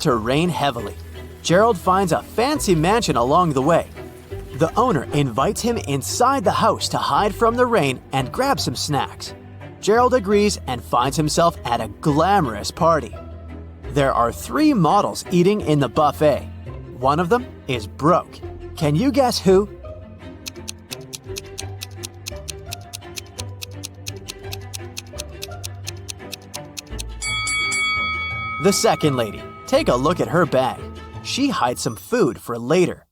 to rain heavily. Gerald finds a fancy mansion along the way. The owner invites him inside the house to hide from the rain and grab some snacks. Gerald agrees and finds himself at a glamorous party. There are 3 models eating in the buffet. One of them is broke. Can you guess who? The second lady. Take a look at her bag. She hides some food for later.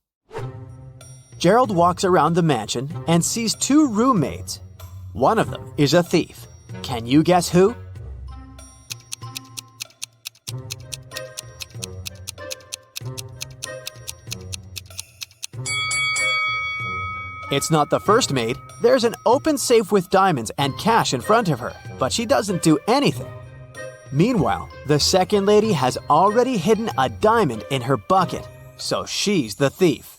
Gerald walks around the mansion and sees 2 roommates. One of them is a thief. Can you guess who? It's not the first maid. There's an open safe with diamonds and cash in front of her, but she doesn't do anything. Meanwhile, the second lady has already hidden a diamond in her bucket, so she's the thief.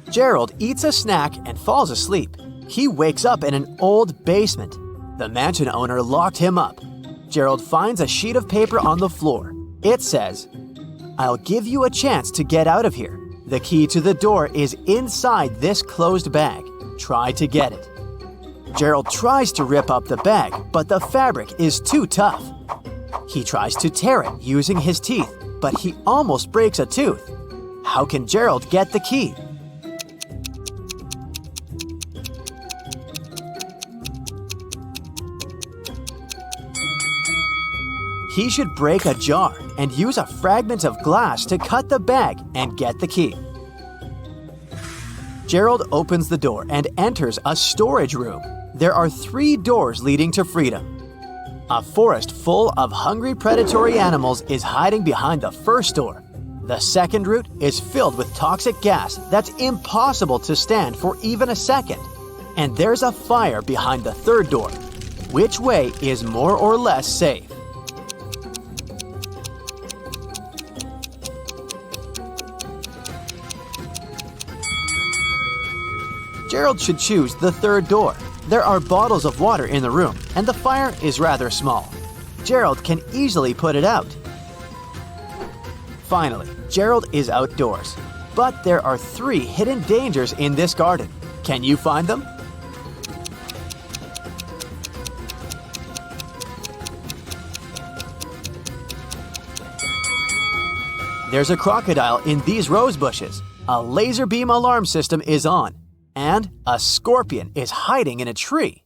Gerald eats a snack and falls asleep. He wakes up in an old basement. The mansion owner locked him up. Gerald finds a sheet of paper on the floor. It says, "I'll give you a chance to get out of here. The key to the door is inside this closed bag. Try to get it." Gerald tries to rip up the bag, but the fabric is too tough. He tries to tear it using his teeth, but he almost breaks a tooth. How can Gerald get the key? He should break a jar and use a fragment of glass to cut the bag and get the key. Gerald opens the door and enters a storage room. There are 3 doors leading to freedom. A forest full of hungry predatory animals is hiding behind the first door. The second route is filled with toxic gas that's impossible to stand for even a second. And there's a fire behind the third door. Which way is more or less safe? Gerald should choose the third door. There are bottles of water in the room, and the fire is rather small. Gerald can easily put it out. Finally, Gerald is outdoors. But there are 3 hidden dangers in this garden. Can you find them? There's a crocodile in these rose bushes. A laser beam alarm system is on. And a scorpion is hiding in a tree.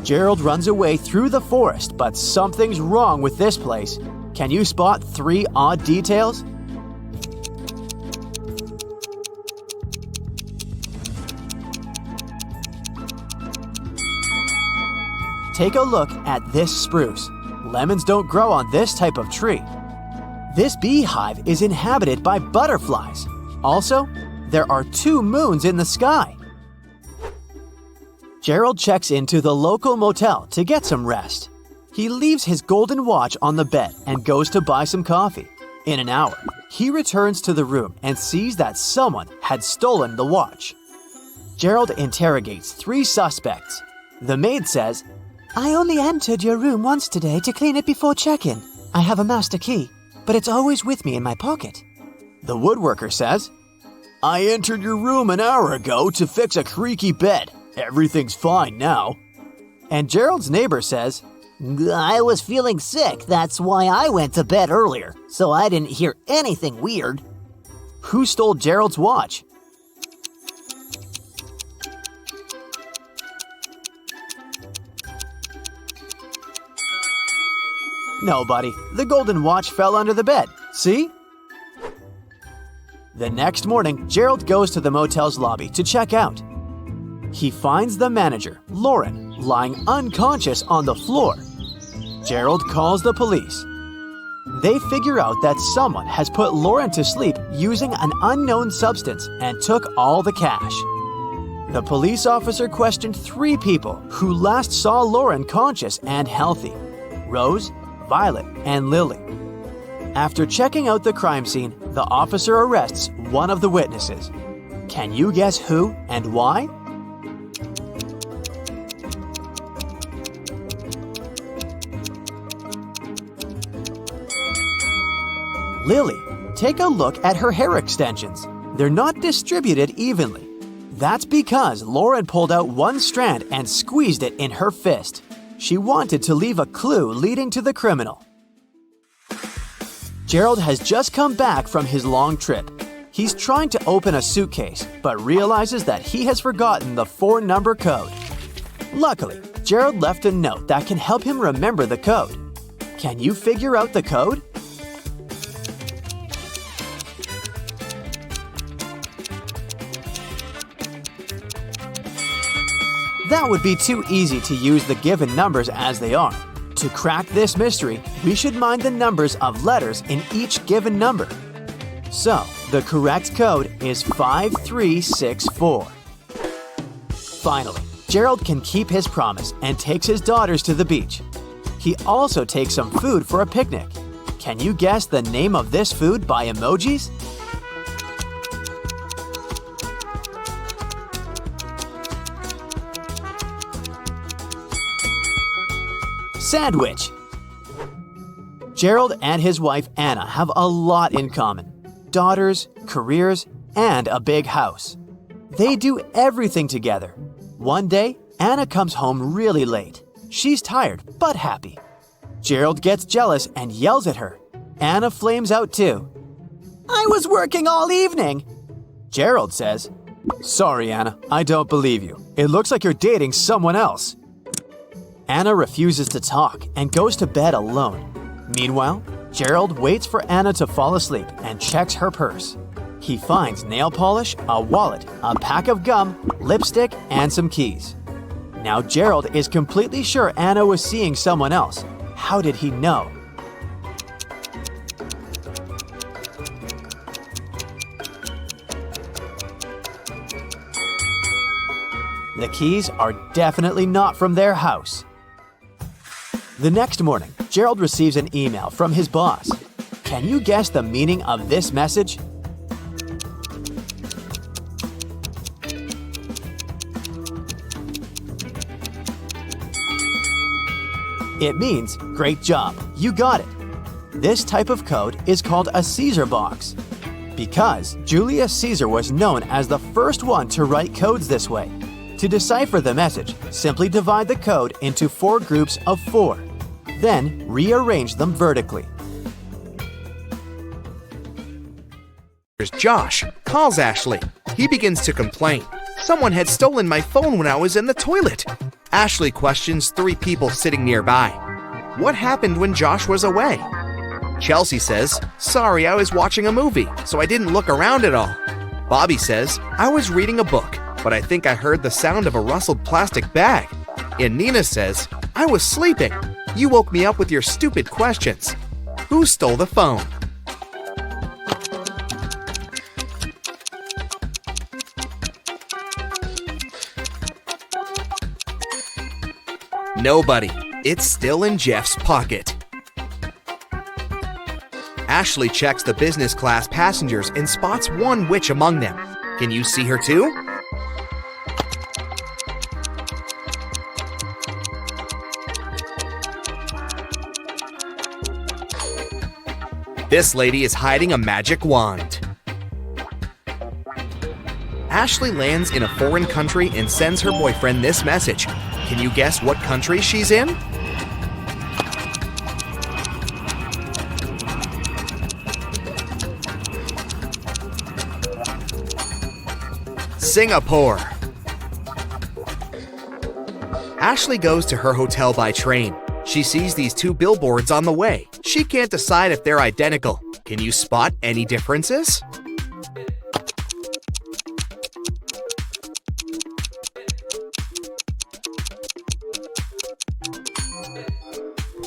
Gerald runs away through the forest, but something's wrong with this place. Can you spot 3 odd details? Take a look at this spruce. Lemons don't grow on this type of tree. This beehive is inhabited by butterflies. Also, there are 2 moons in the sky. Gerald checks into the local motel to get some rest. He leaves his golden watch on the bed and goes to buy some coffee. In an hour, he returns to the room and sees that someone had stolen the watch. Gerald interrogates 3 suspects. The maid says, "I only entered your room once today to clean it before check-in. I have a master key, but it's always with me in my pocket." The woodworker says, "I entered your room an hour ago to fix a creaky bed. Everything's fine now." And Gerald's neighbor says, "I was feeling sick, that's why I went to bed earlier, so I didn't hear anything weird." Who stole Gerald's watch? Nobody. The golden watch fell under the bed. See? The next morning, Gerald goes to the motel's lobby to check out. He finds the manager, Lauren, lying unconscious on the floor. Gerald calls the police. They figure out that someone has put Lauren to sleep using an unknown substance and took all the cash. The police officer questioned 3 people who last saw Lauren conscious and healthy: Rose, Violet, and Lily. After checking out the crime scene, the officer arrests one of the witnesses. Can you guess who and why? Lily, take a look at her hair extensions. They're not distributed evenly. That's because Lauren pulled out one strand and squeezed it in her fist. She wanted to leave a clue leading to the criminal. Gerald has just come back from his long trip. He's trying to open a suitcase, but realizes that he has forgotten the 4-number code. Luckily, Gerald left a note that can help him remember the code. Can you figure out the code? That would be too easy to use the given numbers as they are. To crack this mystery, we should mind the numbers of letters in each given number. So, the correct code is 5364. Finally, Gerald can keep his promise and takes his daughters to the beach. He also takes some food for a picnic. Can you guess the name of this food by emojis? Sandwich. Gerald and his wife Anna have a lot in common. Daughters, careers, and a big house. They do everything together. One day, Anna comes home really late. She's tired, but happy. Gerald gets jealous and yells at her. Anna flames out too. "I was working all evening." Gerald says, "Sorry, Anna, I don't believe you. It looks like you're dating someone else." Anna refuses to talk and goes to bed alone. Meanwhile, Gerald waits for Anna to fall asleep and checks her purse. He finds nail polish, a wallet, a pack of gum, lipstick, and some keys. Now Gerald is completely sure Anna was seeing someone else. How did he know? The keys are definitely not from their house. The next morning, Gerald receives an email from his boss. Can you guess the meaning of this message? It means, "Great job, you got it." This type of code is called a Caesar box. Because Julius Caesar was known as the first one to write codes this way. To decipher the message, simply divide the code into 4 groups of 4. Then rearrange them vertically. Josh calls Ashley. He begins to complain. Someone had stolen my phone when I was in the toilet. Ashley questions 3 people sitting nearby. What happened when Josh was away? Chelsea says, "Sorry, I was watching a movie, so I didn't look around at all." Bobby says, "I was reading a book, but I think I heard the sound of a rustled plastic bag." And Nina says, "I was sleeping. You woke me up with your stupid questions. Who stole the phone?" Nobody. It's still in Jeff's pocket. Ashley checks the business class passengers and spots one witch among them. Can you see her too? This lady is hiding a magic wand. Ashley lands in a foreign country and sends her boyfriend this message. Can you guess what country she's in? Singapore. Ashley goes to her hotel by train. She sees these 2 billboards on the way. She can't decide if they're identical. Can you spot any differences?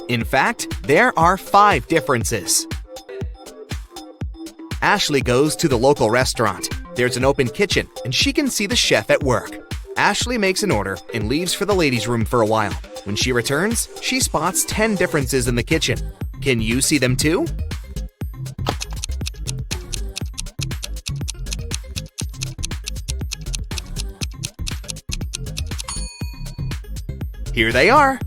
In fact, there are 5 differences. Ashley goes to the local restaurant. There's an open kitchen, and she can see the chef at work. Ashley makes an order and leaves for the ladies' room for a while. When she returns, she spots 10 differences in the kitchen. Can you see them too? Here they are.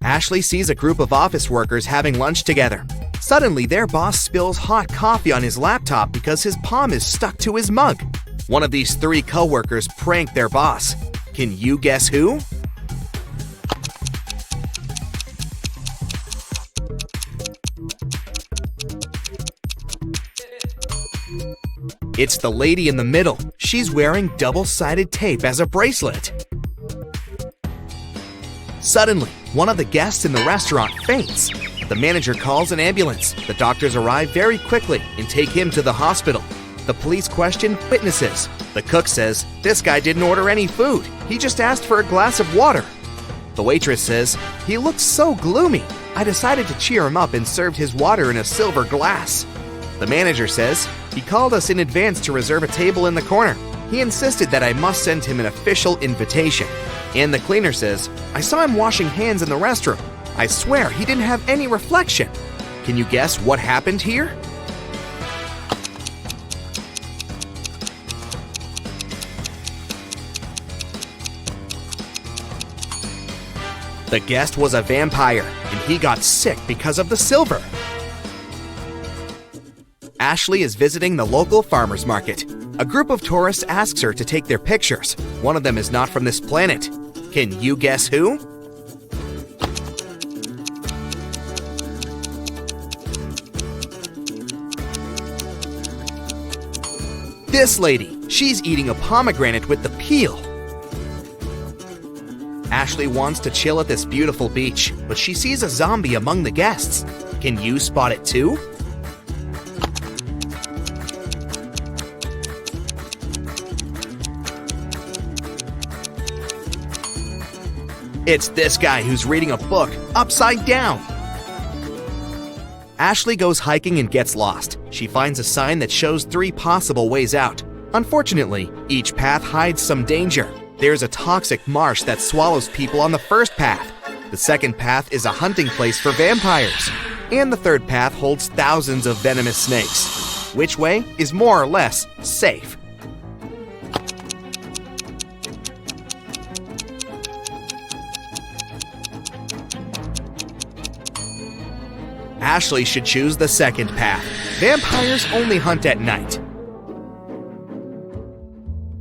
Ashley sees a group of office workers having lunch together. Suddenly, their boss spills hot coffee on his laptop because his palm is stuck to his mug. One of these three co-workers prank their boss. Can you guess who? It's the lady in the middle. She's wearing double-sided tape as a bracelet. Suddenly, one of the guests in the restaurant faints. The manager calls an ambulance. The doctors arrive very quickly and take him to the hospital. The police question witnesses. The cook says, "This guy didn't order any food. He just asked for a glass of water." The waitress says, "He looked so gloomy. I decided to cheer him up and served his water in a silver glass." The manager says, "He called us in advance to reserve a table in the corner. He insisted that I must send him an official invitation." And the cleaner says, "I saw him washing hands in the restroom. I swear he didn't have any reflection." Can you guess what happened here? The guest was a vampire, and he got sick because of the silver. Ashley is visiting the local farmer's market. A group of tourists asks her to take their pictures. One of them is not from this planet. Can you guess who? This lady. She's eating a pomegranate with the peel. Ashley wants to chill at this beautiful beach, but she sees a zombie among the guests. Can you spot it too? It's this guy who's reading a book upside down. Ashley goes hiking and gets lost. She finds a sign that shows 3 possible ways out. Unfortunately, each path hides some danger. There's a toxic marsh that swallows people on the first path. The second path is a hunting place for vampires. And the third path holds thousands of venomous snakes. Which way is more or less safe? Ashley should choose the second path. Vampires only hunt at night.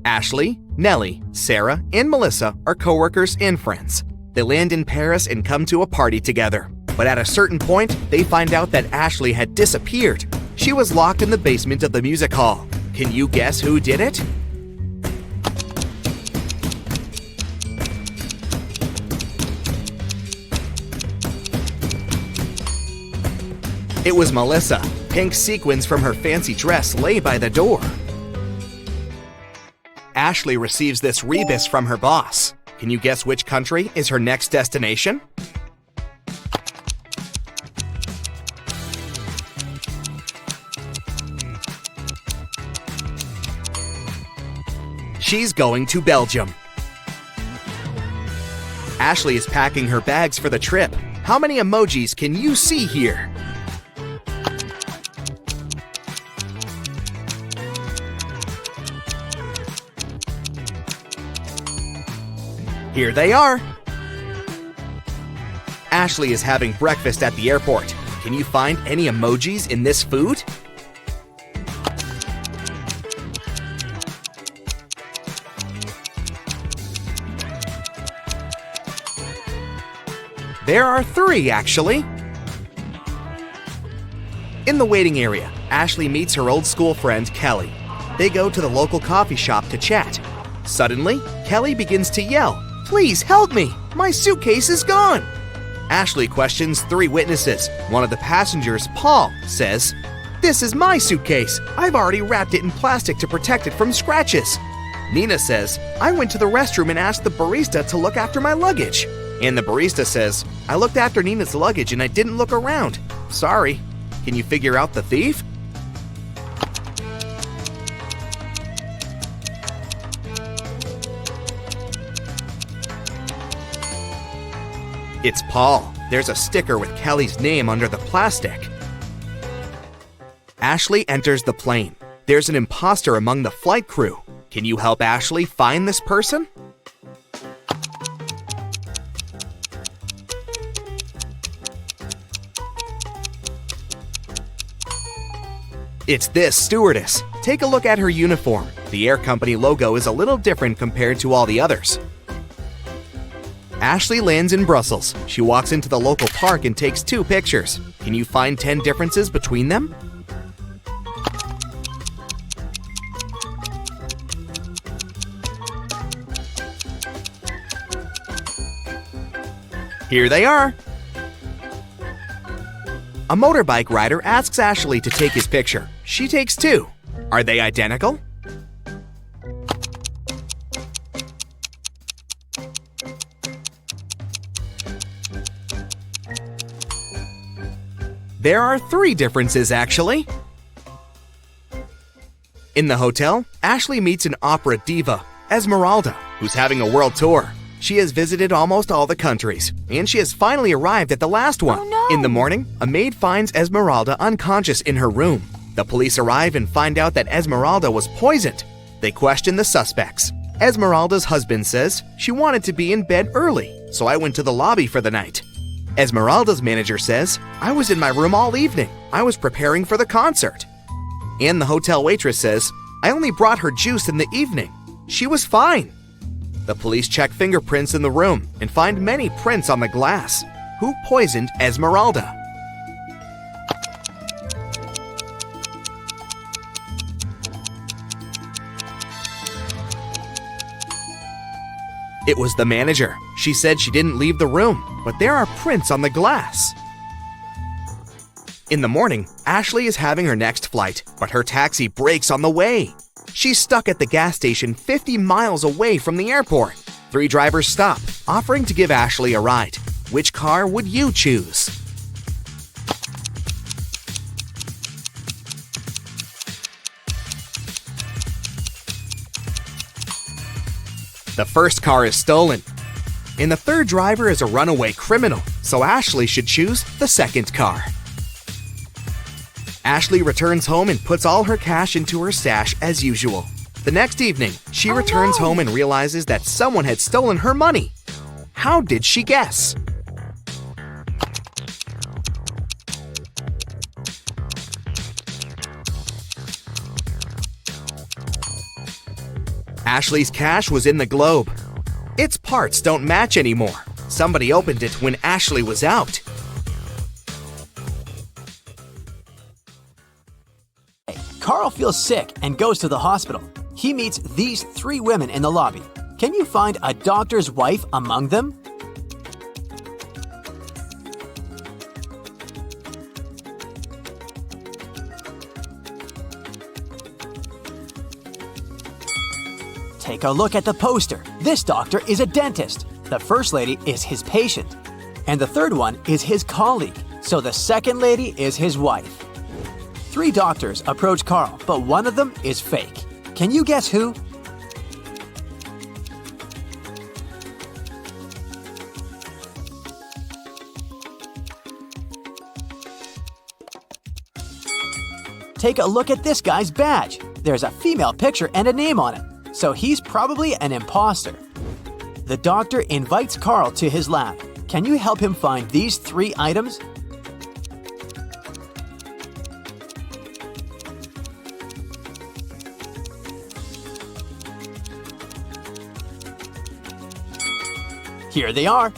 Ashley, Nellie, Sarah, and Melissa are co-workers and friends. They land in Paris and come to a party together. But at a certain point, they find out that Ashley had disappeared. She was locked in the basement of the music hall. Can you guess who did it? It was Melissa. Pink sequins from her fancy dress lay by the door. Ashley receives this rebus from her boss. Can you guess which country is her next destination? She's going to Belgium. Ashley is packing her bags for the trip. How many emojis can you see here? Here they are. Ashley is having breakfast at the airport. Can you find any emojis in this food? There are 3, actually. In the waiting area, Ashley meets her old school friend, Kelly. They go to the local coffee shop to chat. Suddenly, Kelly begins to yell, "Please help me! My suitcase is gone!" Ashley questions 3 witnesses. One of the passengers, Paul, says, "This is my suitcase. I've already wrapped it in plastic to protect it from scratches." Nina says, "I went to the restroom and asked the barista to look after my luggage." And the barista says, "I looked after Nina's luggage and I didn't look around. Sorry." Can you figure out the thief? It's Paul. There's a sticker with Kelly's name under the plastic. Ashley enters the plane. There's an imposter among the flight crew. Can you help Ashley find this person? It's this stewardess. Take a look at her uniform. The air company logo is a little different compared to all the others. Ashley lands in Brussels. She walks into the local park and takes 2 pictures. Can you find 10 differences between them? Here they are. A motorbike rider asks Ashley to take his picture. She takes 2. Are they identical? There are 3 differences, actually. In the hotel, Ashley meets an opera diva, Esmeralda, who's having a world tour. She has visited almost all the countries, and she has finally arrived at the last one. Oh, no. In the morning, a maid finds Esmeralda unconscious in her room. The police arrive and find out that Esmeralda was poisoned. They question the suspects. Esmeralda's husband says, "She wanted to be in bed early, so I went to the lobby for the night." Esmeralda's manager says, "I was in my room all evening. I was preparing for the concert." And the hotel waitress says, "I only brought her juice in the evening. She was fine." The police check fingerprints in the room and find many prints on the glass. Who poisoned Esmeralda? It was the manager. She said she didn't leave the room, but there are prints on the glass. In the morning, Ashley is having her next flight, but her taxi breaks on the way. She's stuck at the gas station 50 miles away from the airport. 3 drivers stop, offering to give Ashley a ride. Which car would you choose? The first car is stolen. And the 3rd driver is a runaway criminal, so Ashley should choose the 2nd car. Ashley returns home and puts all her cash into her stash as usual. The next evening, she returns home and realizes that someone had stolen her money. How did she guess? Ashley's cash was in the globe. Its parts don't match anymore. Somebody opened it when Ashley was out. Carl feels sick and goes to the hospital. He meets these 3 women in the lobby. Can you find a doctor's wife among them? Take a look at the poster. This doctor is a dentist. The first lady is his patient. And the third one is his colleague. So the second lady is his wife. 3 doctors approach Carl, but one of them is fake. Can you guess who? Take a look at this guy's badge. There's a female picture and a name on it, so he's probably an imposter. The doctor invites Carl to his lab. Can you help him find these 3 items? Here they are.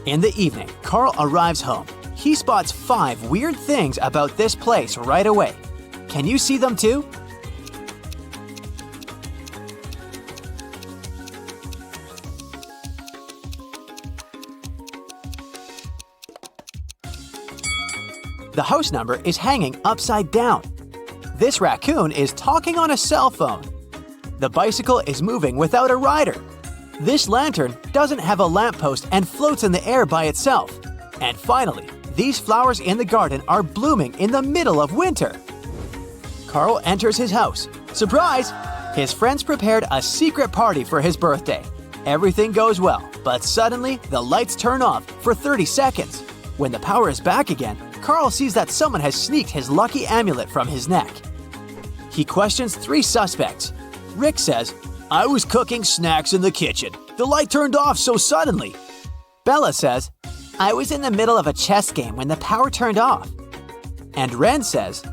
In the evening, Carl arrives home. He spots 5 weird things about this place right away. Can you see them too? The house number is hanging upside down. This raccoon is talking on a cell phone. The bicycle is moving without a rider. This lantern doesn't have a lamppost and floats in the air by itself. And finally, these flowers in the garden are blooming in the middle of winter. Carl enters his house. Surprise! His friends prepared a secret party for his birthday. Everything goes well, but suddenly the lights turn off for 30 seconds. When the power is back again, Carl sees that someone has sneaked his lucky amulet from his neck. He questions 3 suspects. Rick says, "I was cooking snacks in the kitchen. The light turned off so suddenly." Bella says, "I was in the middle of a chess game when the power turned off." And Ren says,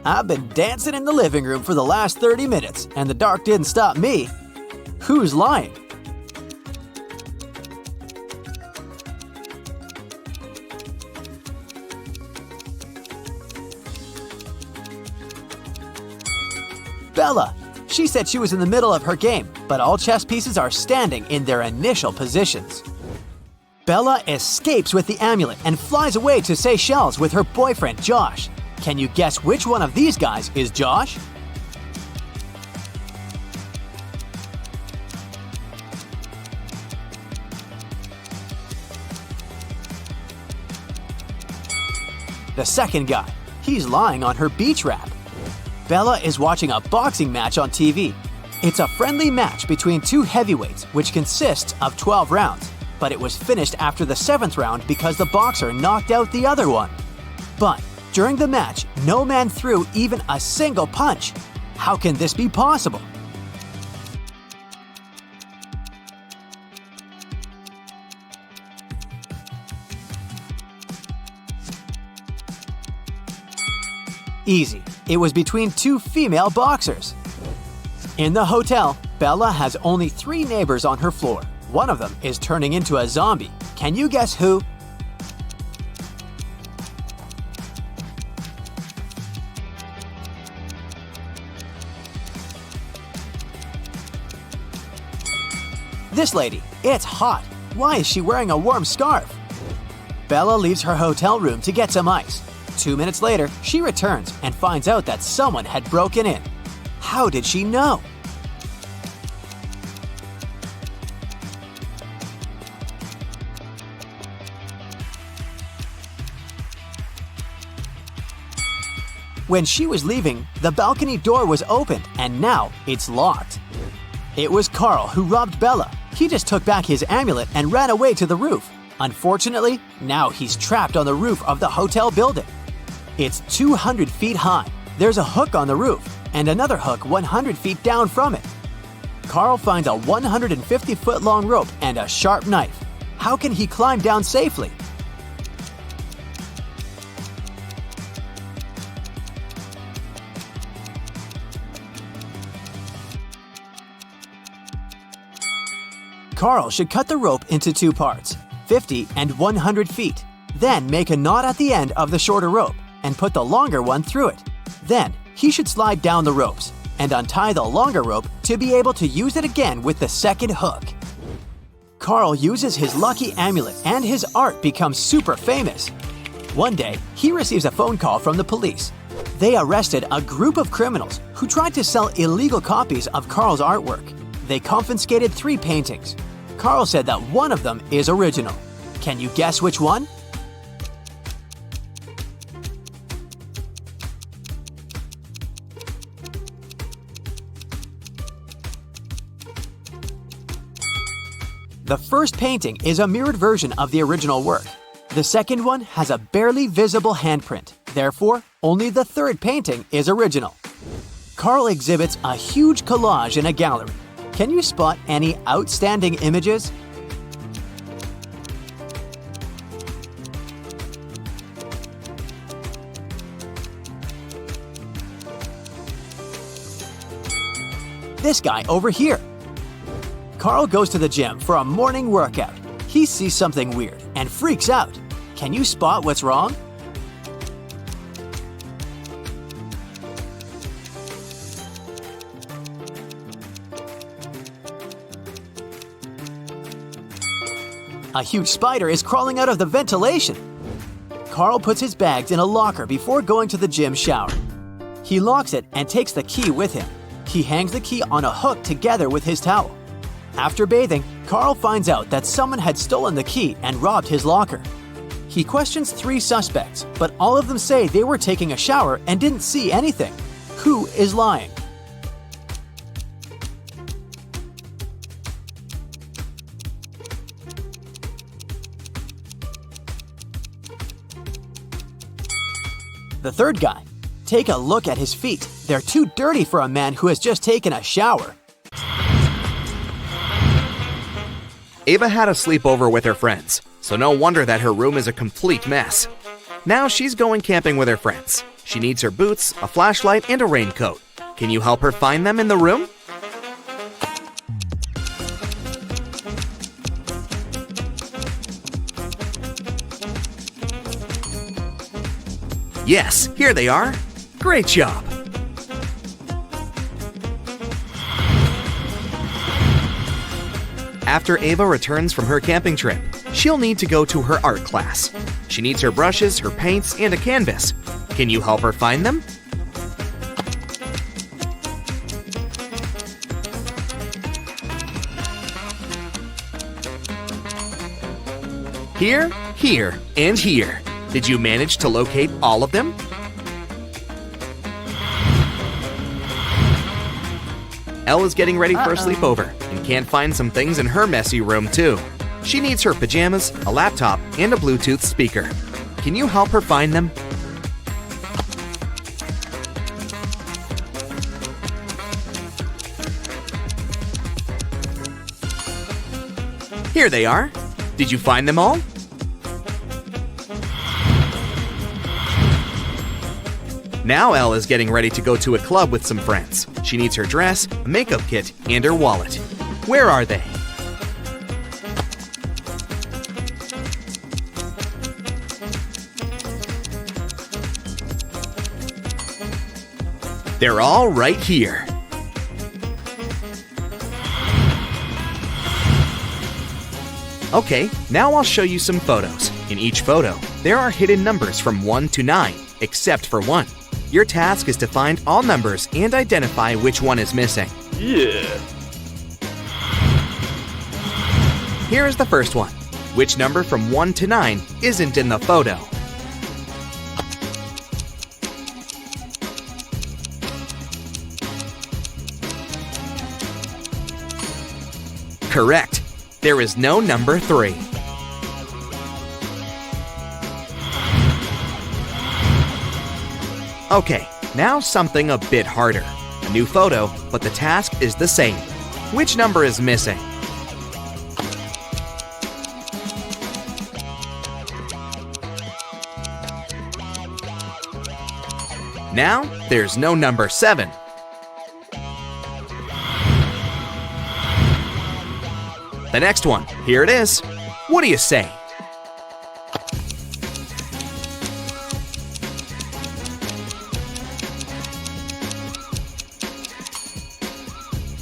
I've been dancing in the living room for the last 30 minutes, and the dark didn't stop me. Who's lying? Bella. She said she was in the middle of her game, but all chess pieces are standing in their initial positions. Bella escapes with the amulet and flies away to Seychelles with her boyfriend Josh. Can you guess which one of these guys is Josh? The second guy. He's lying on her beach wrap. Bella is watching a boxing match on TV. It's a friendly match between two heavyweights which consists of 12 rounds, but it was finished after the 7th round because the boxer knocked out the other one. But during the match, no man threw even a single punch. How can this be possible? Easy. It was between two female boxers. In the hotel, Bella has only 3 neighbors on her floor. One of them is turning into a zombie. Can you guess who? This lady. It's hot. Why is she wearing a warm scarf? Bella leaves her hotel room to get some ice. 2 minutes later, she returns and finds out that someone had broken in. How did she know? When she was leaving, the balcony door was opened and now it's locked. It was Carl who robbed Bella. He just took back his amulet and ran away to the roof. Unfortunately, now he's trapped on the roof of the hotel building. It's 200 feet high. There's a hook on the roof and another hook 100 feet down from it. Carl finds a 150-foot long rope and a sharp knife. How can he climb down safely? Carl should cut the rope into 2 parts, 50 and 100 feet. Then make a knot at the end of the shorter rope and put the longer one through it. Then he should slide down the ropes and untie the longer rope to be able to use it again with the second hook. Carl uses his lucky amulet and his art becomes super famous. One day, he receives a phone call from the police. They arrested a group of criminals who tried to sell illegal copies of Carl's artwork. They confiscated 3 paintings. Carl said that one of them is original. Can you guess which one? The first painting is a mirrored version of the original work. The second one has a barely visible handprint. Therefore, only the third painting is original. Carl exhibits a huge collage in a gallery. Can you spot any outstanding images? This guy over here. Carl goes to the gym for a morning workout. He sees something weird and freaks out. Can you spot what's wrong? A huge spider is crawling out of the ventilation. Carl puts his bags in a locker before going to the gym shower. He locks it and takes the key with him. He hangs the key on a hook together with his towel. After bathing, Carl finds out that someone had stolen the key and robbed his locker. He questions 3 suspects, but all of them say they were taking a shower and didn't see anything. Who is lying? The third guy. Take a look at his feet. They're too dirty for a man who has just taken a shower. Ava had a sleepover with her friends, so no wonder that her room is a complete mess. Now she's going camping with her friends. She needs her boots, a flashlight, and a raincoat. Can you help her find them in the room? Yes, here they are. Great job! After Ava returns from her camping trip, she'll need to go to her art class. She needs her brushes, her paints, and a canvas. Can you help her find them? Here, here, and here. Did you manage to locate all of them? Elle is getting ready for a sleepover and can't find some things in her messy room too. She needs her pajamas, a laptop, and a Bluetooth speaker. Can you help her find them? Here they are. Did you find them all? Now Elle is getting ready to go to a club with some friends. She needs her dress, a makeup kit, and her wallet. Where are they? They're all right here. Okay, now I'll show you some photos. In each photo, there are hidden numbers from 1 to 9, except for 1. Your task is to find all numbers and identify which one is missing. Yeah. Here is the first one. Which number from 1 to 9 isn't in the photo? Correct. There is no number 3. Okay, now something a bit harder. A new photo, but the task is the same. Which number is missing? Now, there's no number 7. The next one, here it is. What do you say?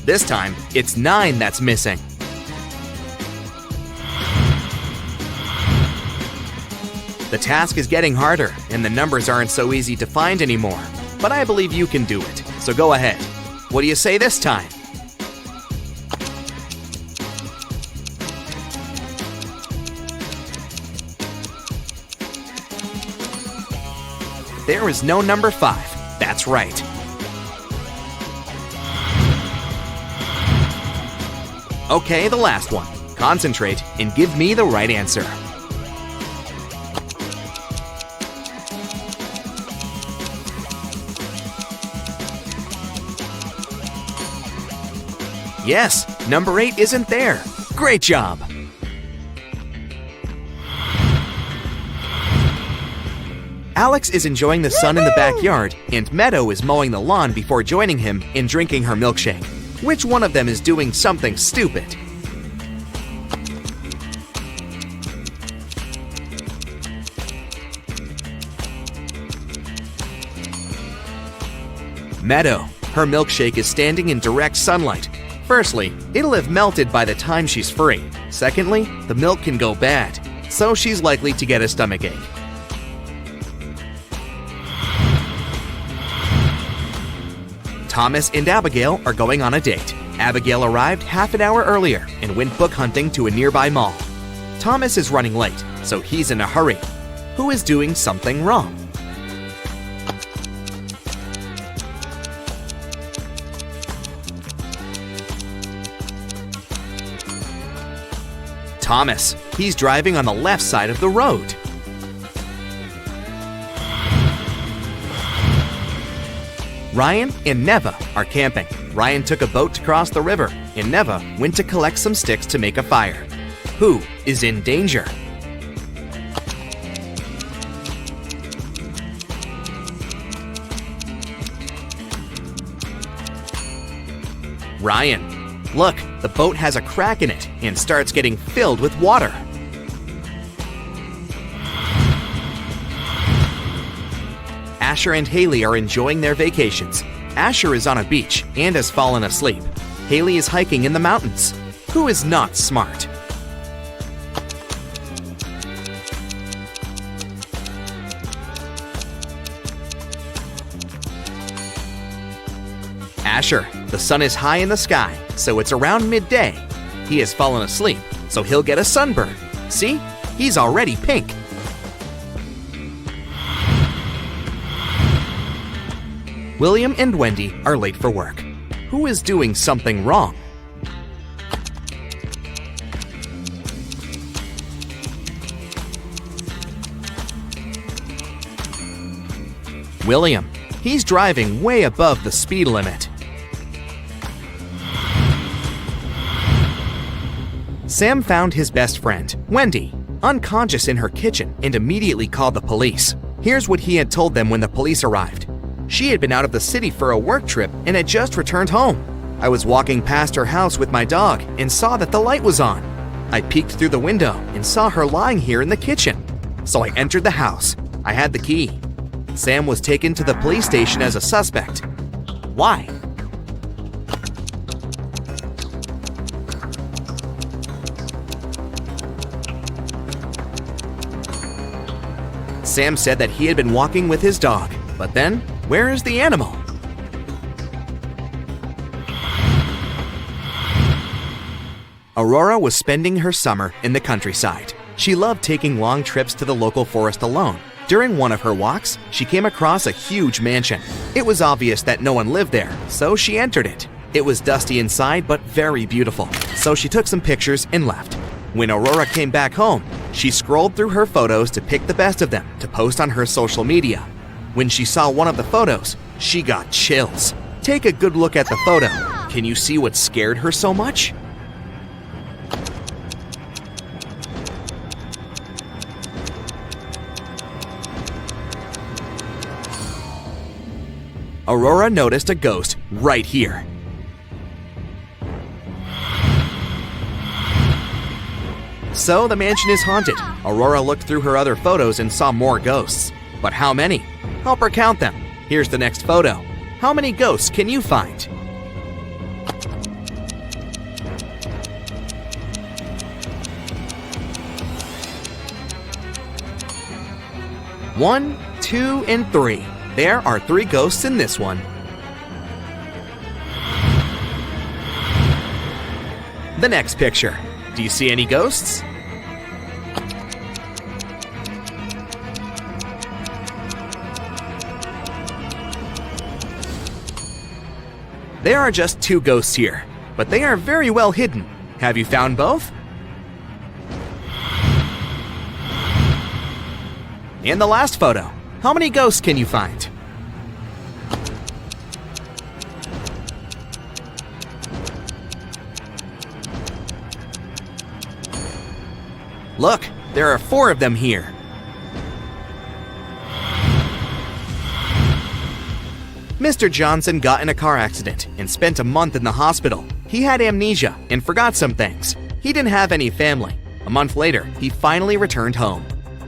This time, it's 9 that's missing. The task is getting harder, and the numbers aren't so easy to find anymore. But I believe you can do it, so go ahead. What do you say this time? There is no number 5. That's right. Okay, the last one. Concentrate and give me the right answer. Yes, number 8 isn't there. Great job! Alex is enjoying the sun in the backyard, and Meadow is mowing the lawn before joining him and drinking her milkshake. Which one of them is doing something stupid? Meadow. Her milkshake is standing in direct sunlight. Firstly, it'll have melted by the time she's free. Secondly, the milk can go bad, so she's likely to get a stomachache. Thomas and Abigail are going on a date. Abigail arrived half an hour earlier and went book hunting to a nearby mall. Thomas is running late, so he's in a hurry. Who is doing something wrong? Thomas. He's driving on the left side of the road. Ryan and Neva are camping. Ryan took a boat to cross the river, and Neva went to collect some sticks to make a fire. Who is in danger? Ryan. Look, the boat has a crack in it and starts getting filled with water. Asher and Haley are enjoying their vacations. Asher is on a beach and has fallen asleep. Haley is hiking in the mountains. Who is not smart? Asher, the sun is high in the sky, so it's around midday. He has fallen asleep, so he'll get a sunburn. See? He's already pink. William and Wendy are late for work. Who is doing something wrong? William. He's driving way above the speed limit. Sam found his best friend, Wendy, unconscious in her kitchen and immediately called the police. Here's what he had told them when the police arrived. She had been out of the city for a work trip and had just returned home. I was walking past her house with my dog and saw that the light was on. I peeked through the window and saw her lying here in the kitchen. So I entered the house. I had the key. Sam was taken to the police station as a suspect. Why? Sam said that he had been walking with his dog, but then, where is the animal? Aurora was spending her summer in the countryside. She loved taking long trips to the local forest alone. During one of her walks, she came across a huge mansion. It was obvious that no one lived there, so she entered it. It was dusty inside, but very beautiful, so she took some pictures and left. When Aurora came back home, she scrolled through her photos to pick the best of them to post on her social media. When she saw one of the photos, she got chills. Take a good look at the photo. Can you see what scared her so much? Aurora noticed a ghost right here. So the mansion is haunted. Aurora looked through her other photos and saw more ghosts. But how many? Help her count them. Here's the next photo. How many ghosts can you find? One, 2, and 3. There are 3 ghosts in this one. The next picture. Do you see any ghosts? There are just 2 ghosts here, but they are very well hidden. Have you found both? And the last photo. How many ghosts can you find? Look, there are 4 of them here. Mr. Johnson got in a car accident and spent a month in the hospital. He had amnesia and forgot some things. He didn't have any family. A month later, he finally returned home.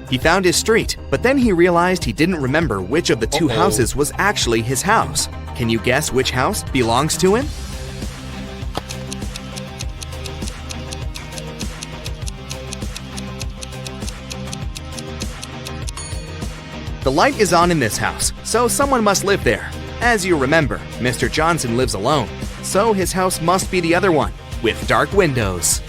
He found his street, but then he realized he didn't remember which of the 2 houses was actually his house. Can you guess which house belongs to him? The light is on in this house, so someone must live there. As you remember, Mr. Johnson lives alone, so his house must be the other one, with dark windows.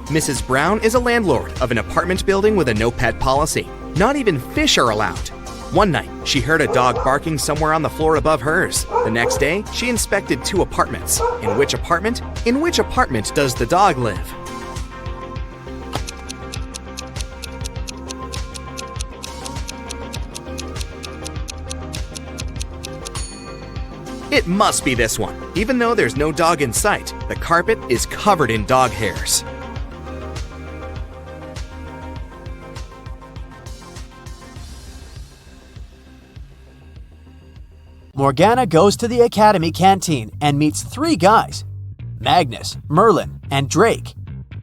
Mrs. Brown is a landlord of an apartment building with a no-pet policy. Not even fish are allowed. One night, she heard a dog barking somewhere on the floor above hers. The next day, she inspected 2 apartments. In which apartment does the dog live? It must be this one. Even though there's no dog in sight, the carpet is covered in dog hairs. Morgana goes to the academy canteen and meets 3 guys: Magnus, Merlin, and Drake.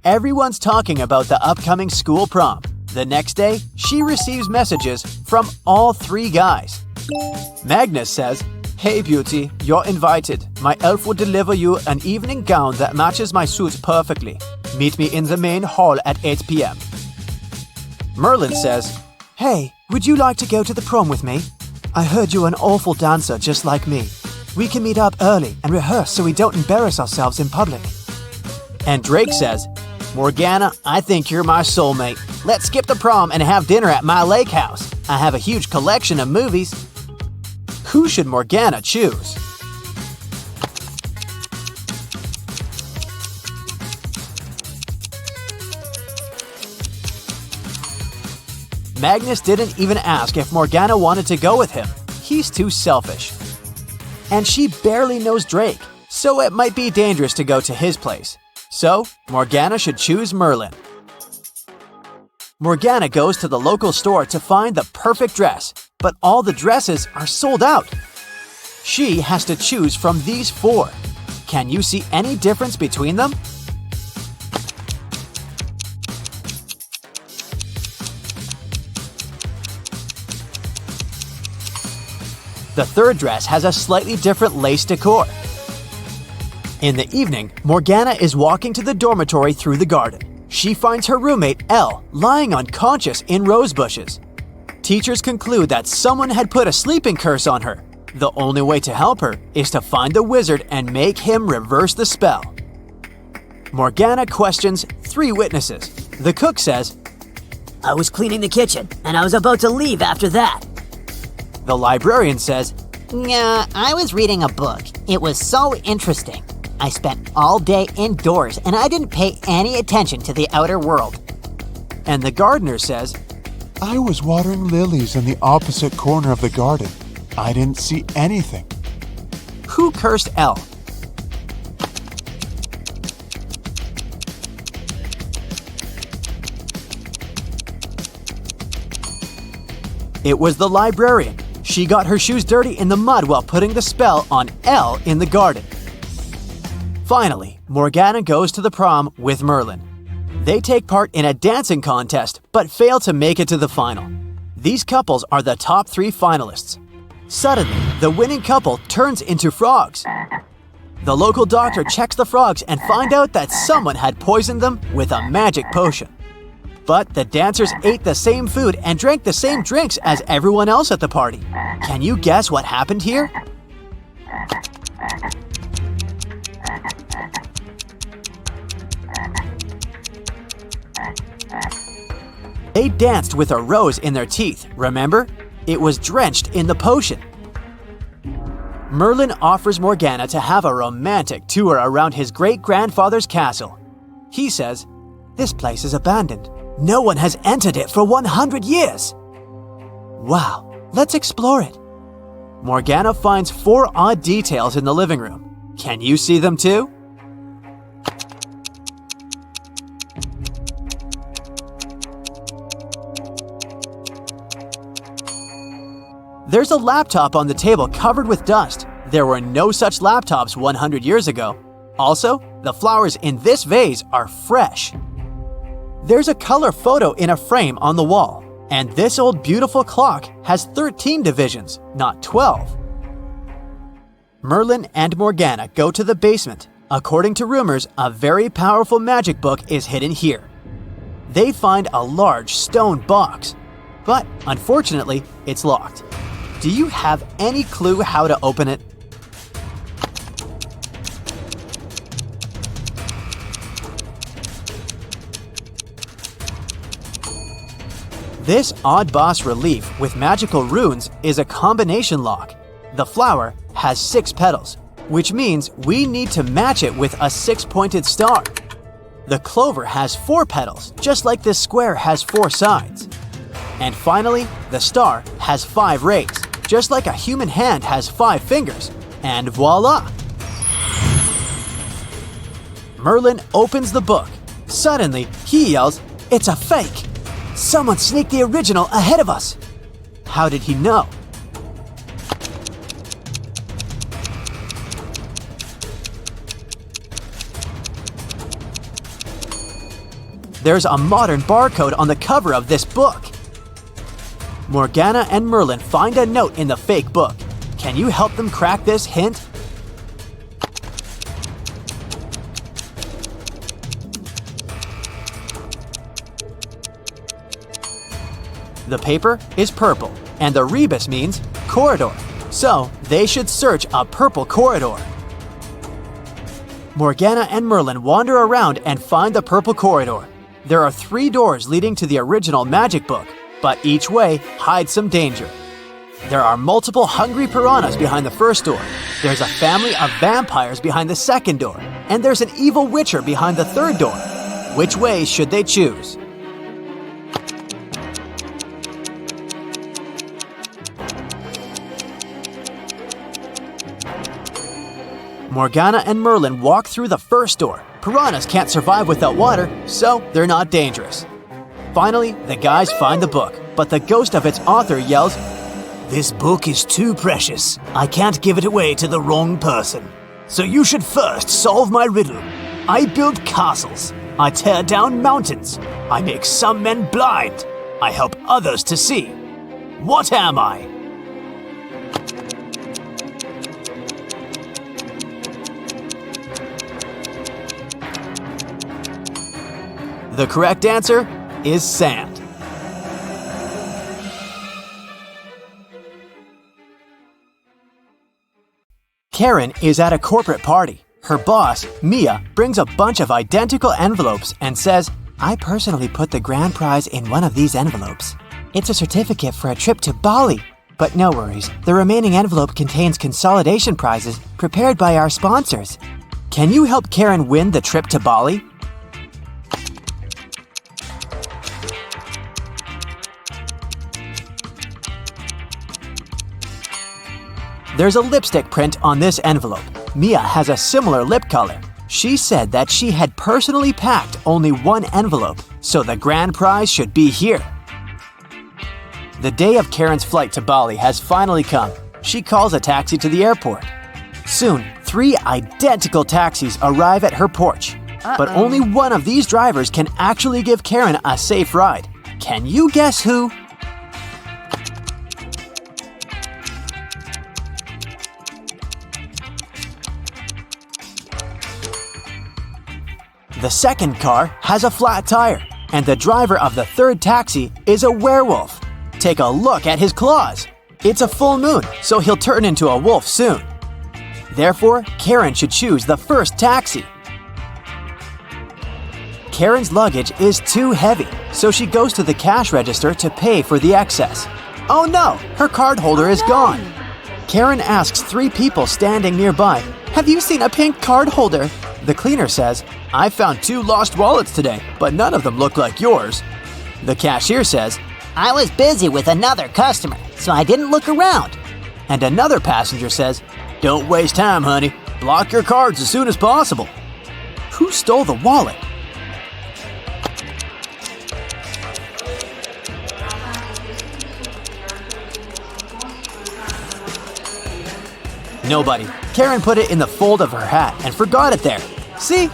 Everyone's talking about the upcoming school prom. The next day, she receives messages from all 3 guys. Magnus says, "Hey beauty, you're invited. My elf will deliver you an evening gown that matches my suit perfectly. Meet me in the main hall at 8 p.m. Merlin says, "Hey, would you like to go to the prom with me? I heard you're an awful dancer just like me. We can meet up early and rehearse so we don't embarrass ourselves in public." And Drake says, "Morgana, I think you're my soulmate. Let's skip the prom and have dinner at my lake house. I have a huge collection of movies." Who should Morgana choose? Magnus didn't even ask if Morgana wanted to go with him. He's too selfish. And she barely knows Drake, so it might be dangerous to go to his place. So, Morgana should choose Merlin. Morgana goes to the local store to find the perfect dress, but all the dresses are sold out. She has to choose from these 4. Can you see any difference between them? The third dress has a slightly different lace decor. In the evening, Morgana is walking to the dormitory through the garden. She finds her roommate, Elle, lying unconscious in rose bushes. Teachers conclude that someone had put a sleeping curse on her. The only way to help her is to find the wizard and make him reverse the spell. Morgana questions 3 witnesses. The cook says, I was cleaning the kitchen, and I was about to leave after that. The librarian says, Yeah, I was reading a book. It was so interesting. I spent all day indoors, and I didn't pay any attention to the outer world. And the gardener says, I was watering lilies in the opposite corner of the garden. I didn't see anything. Who cursed Elle? It was the librarian. She got her shoes dirty in the mud while putting the spell on Elle in the garden. Finally, Morgana goes to the prom with Merlin. They take part in a dancing contest, but fail to make it to the final. These couples are the top 3 finalists. Suddenly, the winning couple turns into frogs. The local doctor checks the frogs and finds out that someone had poisoned them with a magic potion. But the dancers ate the same food and drank the same drinks as everyone else at the party. Can you guess what happened here? They danced with a rose in their teeth, remember? It was drenched in the potion. Merlin offers Morgana to have a romantic tour around his great-grandfather's castle. He says, This place is abandoned. No one has entered it for 100 years. Wow, let's explore it. Morgana finds 4 odd details in the living room. Can you see them too? There's a laptop on the table covered with dust. There were no such laptops 100 years ago. Also, the flowers in this vase are fresh. There's a color photo in a frame on the wall, and this old beautiful clock has 13 divisions, not 12. Merlin and Morgana go to the basement. According to rumors, a very powerful magic book is hidden here. They find a large stone box, but unfortunately, it's locked. Do you have any clue how to open it? This odd boss relief with magical runes is a combination lock. The flower has 6 petals, which means we need to match it with a 6-pointed star. The clover has 4 petals, just like this square has 4 sides. And finally, the star has 5 rays, just like a human hand has 5 fingers. And voila! Merlin opens the book. Suddenly, he yells, It's a fake! Someone sneaked the original ahead of us! How did he know? There's a modern barcode on the cover of this book. Morgana and Merlin find a note in the fake book. Can you help them crack this hint? The paper is purple, and the rebus means corridor, so they should search a purple corridor. Morgana and Merlin wander around and find the purple corridor. There are 3 doors leading to the original magic book, but each way hides some danger. There are multiple hungry piranhas behind the first door. There's a family of vampires behind the second door, and there's an evil witcher behind the third door. Which way should they choose? Morgana and Merlin walk through the first door. Piranhas can't survive without water, so they're not dangerous. Finally, the guys find the book, but the ghost of its author yells, "This book is too precious. I can't give it away to the wrong person. So you should first solve my riddle. I build castles. I tear down mountains. I make some men blind. I help others to see. What am I?" The correct answer is sand. Karen is at a corporate party. Her boss, Mia, brings a bunch of identical envelopes and says, "I personally put the grand prize in one of these envelopes. It's a certificate for a trip to Bali. But no worries, the remaining envelope contains consolidation prizes prepared by our sponsors. Can you help Karen win the trip to Bali?" There's a lipstick print on this envelope. Mia has a similar lip color. She said that she had personally packed only one envelope, so the grand prize should be here. The day of Karen's flight to Bali has finally come. She calls a taxi to the airport. Soon, 3 identical taxis arrive at her porch. But only one of these drivers can actually give Karen a safe ride. Can you guess who? The second car has a flat tire, and the driver of the third taxi is a werewolf. Take a look at his claws. It's a full moon, so he'll turn into a wolf soon. Therefore, Karen should choose the first taxi. Karen's luggage is too heavy, so she goes to the cash register to pay for the excess. Oh no, her card holder is gone. Karen asks 3 people standing nearby, "Have you seen a pink card holder?" The cleaner says, "I found 2 lost wallets today, but none of them look like yours." The cashier says, I was busy with another customer, so I didn't look around. and another passenger says, "Don't waste time, honey. Block your cards as soon as possible." Who stole the wallet? Nobody. Karen put it in the fold of her hat and forgot it there. See?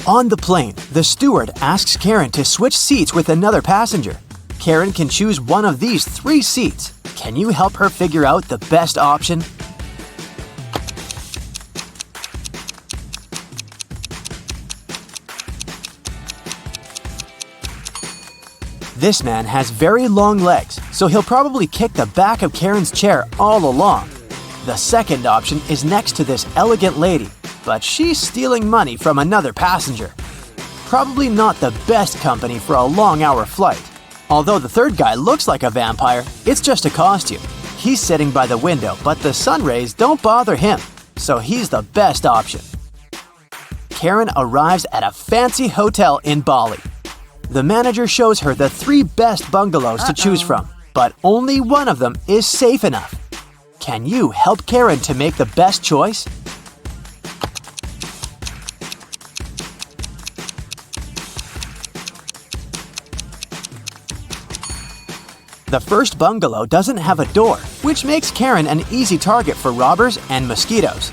On the plane, the steward asks Karen to switch seats with another passenger. Karen can choose one of these 3 seats. Can you help her figure out the best option? This man has very long legs, so he'll probably kick the back of Karen's chair all along. The second option is next to this elegant lady, but she's stealing money from another passenger. Probably not the best company for a long-hour flight. Although the third guy looks like a vampire, it's just a costume. He's sitting by the window, but the sun rays don't bother him, so he's the best option. Karen arrives at a fancy hotel in Bali. The manager shows her the 3 best bungalows to choose from, but only one of them is safe enough. Can you help Karen to make the best choice? The first bungalow doesn't have a door, which makes Karen an easy target for robbers and mosquitoes.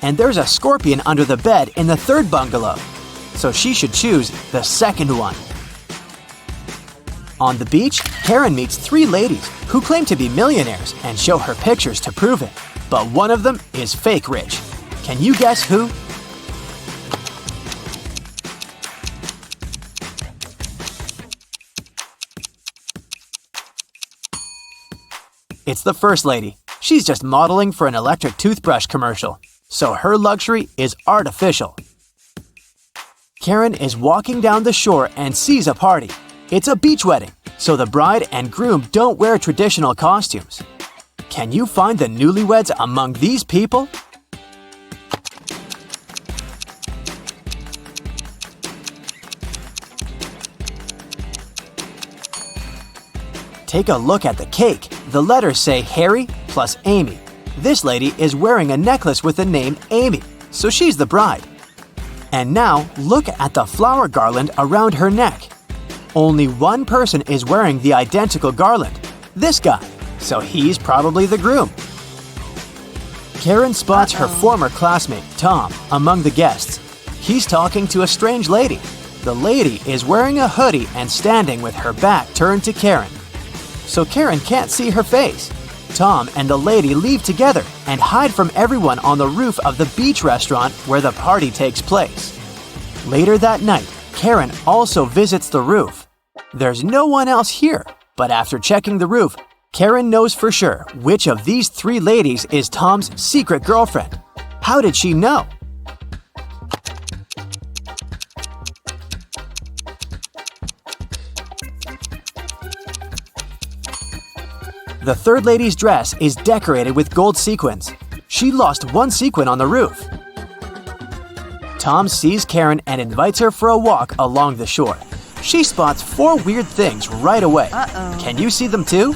And there's a scorpion under the bed in the third bungalow. so she should choose the second one. On the beach, Karen meets 3 ladies who claim to be millionaires and show her pictures to prove it. But one of them is fake rich. Can you guess who? It's the first lady. She's just modeling for an electric toothbrush commercial, so her luxury is artificial. Karen is walking down the shore and sees a party. It's a beach wedding, so the bride and groom don't wear traditional costumes. Can you find the newlyweds among these people? Take a look at the cake. The letters say Harry plus Amy. This lady is wearing a necklace with the name Amy, so she's the bride. And now, look at the flower garland around her neck. Only one person is wearing the identical garland, this guy, so he's probably the groom. Karen spots her former classmate, Tom, among the guests. He's talking to a strange lady. The lady is wearing a hoodie and standing with her back turned to Karen, so Karen can't see her face. Tom and the lady leave together and hide from everyone on the roof of the beach restaurant where the party takes place. Later that night, Karen also visits the roof. There's no one else here, but after checking the roof, Karen knows for sure which of these 3 ladies is Tom's secret girlfriend. How did she know? The third lady's dress is decorated with gold sequins. She lost one sequin on the roof. Tom sees Karen and invites her for a walk along the shore. She spots 4 weird things right away. Can you see them too?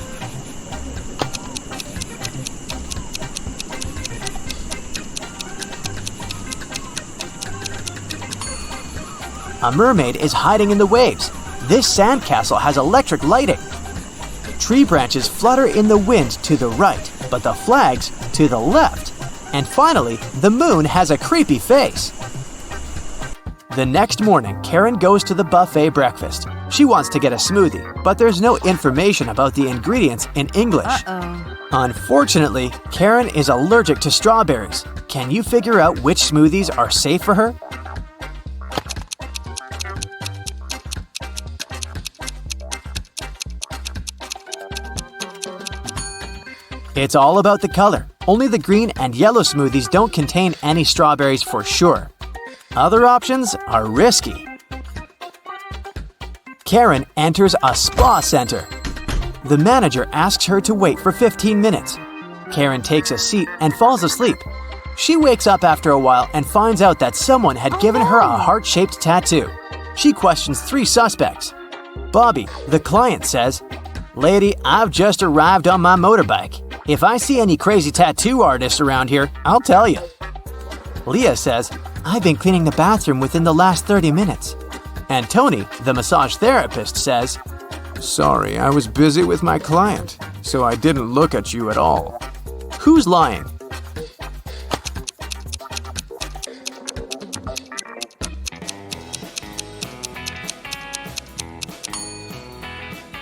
A mermaid is hiding in the waves. This sandcastle has electric lighting. Tree branches flutter in the wind to the right, but the flags to the left. And finally, the moon has a creepy face. The next morning, Karen goes to the buffet breakfast. She wants to get a smoothie, but there's no information about the ingredients in English. Unfortunately, Karen is allergic to strawberries. Can you figure out which smoothies are safe for her? It's all about the color. Only the green and yellow smoothies don't contain any strawberries for sure. Other options are risky. Karen enters a spa center. The manager asks her to wait for 15 minutes. Karen takes a seat and falls asleep. She wakes up after a while and finds out that someone had given her a heart-shaped tattoo. She questions 3 suspects. Bobby, the client, says, "Lady, I've just arrived on my motorbike. If I see any crazy tattoo artists around here, I'll tell you." Leah says, "I've been cleaning the bathroom within the last 30 minutes. And Tony, the massage therapist, says, "Sorry, I was busy with my client, so I didn't look at you at all." Who's lying?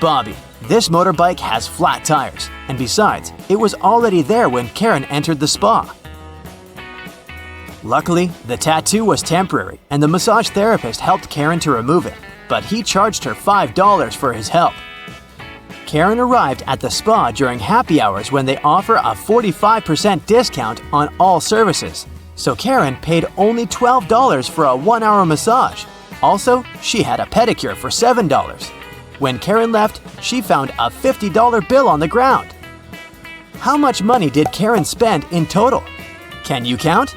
Bobby. This motorbike has flat tires, and besides, it was already there when Karen entered the spa. Luckily, the tattoo was temporary, and the massage therapist helped Karen to remove it, but he charged her $5 for his help. Karen arrived at the spa during happy hours when they offer a 45% discount on all services, so Karen paid only $12 for a 1-hour massage. Also, she had a pedicure for $7. When Karen left, she found a $50 bill on the ground. How much money did Karen spend in total? Can you count?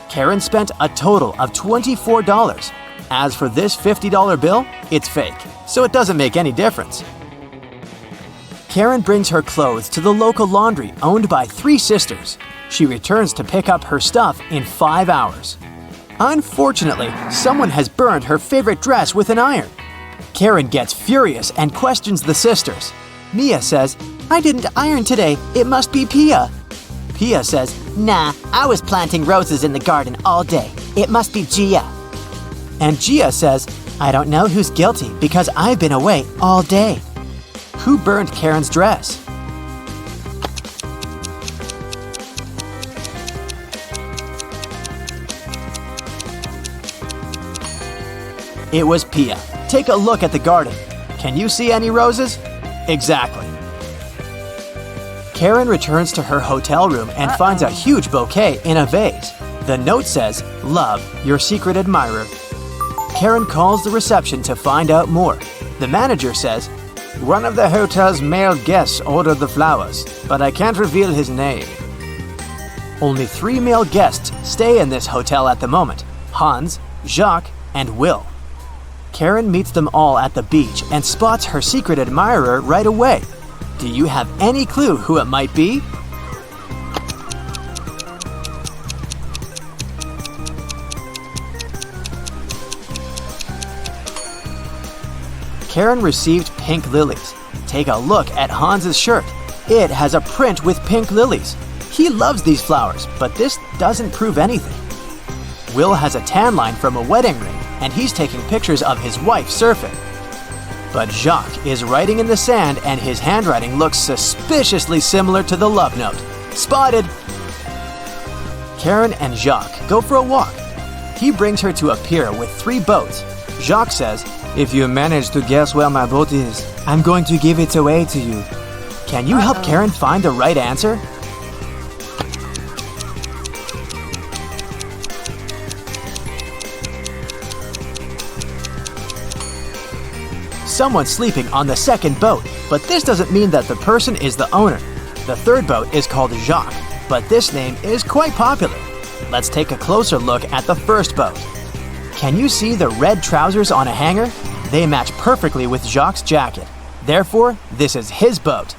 Karen spent a total of $24. As for this $50 bill, it's fake, so it doesn't make any difference. Karen brings her clothes to the local laundry owned by 3 sisters. She returns to pick up her stuff in 5 hours. Unfortunately, someone has burned her favorite dress with an iron. Karen gets furious and questions the sisters. Mia says, I didn't iron today. It must be Pia. Pia says, Nah, I was planting roses in the garden all day. It must be Gia. and Gia says, I don't know who's guilty because I've been away all day. Who burned Karen's dress? It was Pia. Take a look at the garden. Can you see any roses? Exactly. Karen returns to her hotel room and finds a huge bouquet in a vase. The note says, Love, your secret admirer. Karen calls the reception to find out more. The manager says, One of the hotel's male guests ordered the flowers, but I can't reveal his name. Only 3 male guests stay in this hotel at the moment: Hans, Jacques, and Will. Karen meets them all at the beach and spots her secret admirer right away. Do you have any clue who it might be? Karen received pink lilies. Take a look at Hans's shirt. It has a print with pink lilies. He loves these flowers, but this doesn't prove anything. Will has a tan line from a wedding ring, and he's taking pictures of his wife surfing. But Jacques is writing in the sand, and his handwriting looks suspiciously similar to the love note. Spotted! Karen and Jacques go for a walk. He brings her to a pier with 3 boats. Jacques says, If you manage to guess where my boat is, I'm going to give it away to you. Can you help Karen find the right answer? Someone's sleeping on the second boat, but this doesn't mean that the person is the owner. The third boat is called Jacques, but this name is quite popular. Let's take a closer look at the first boat. Can you see the red trousers on a hanger? They match perfectly with Jacques' jacket. Therefore, this is his boat.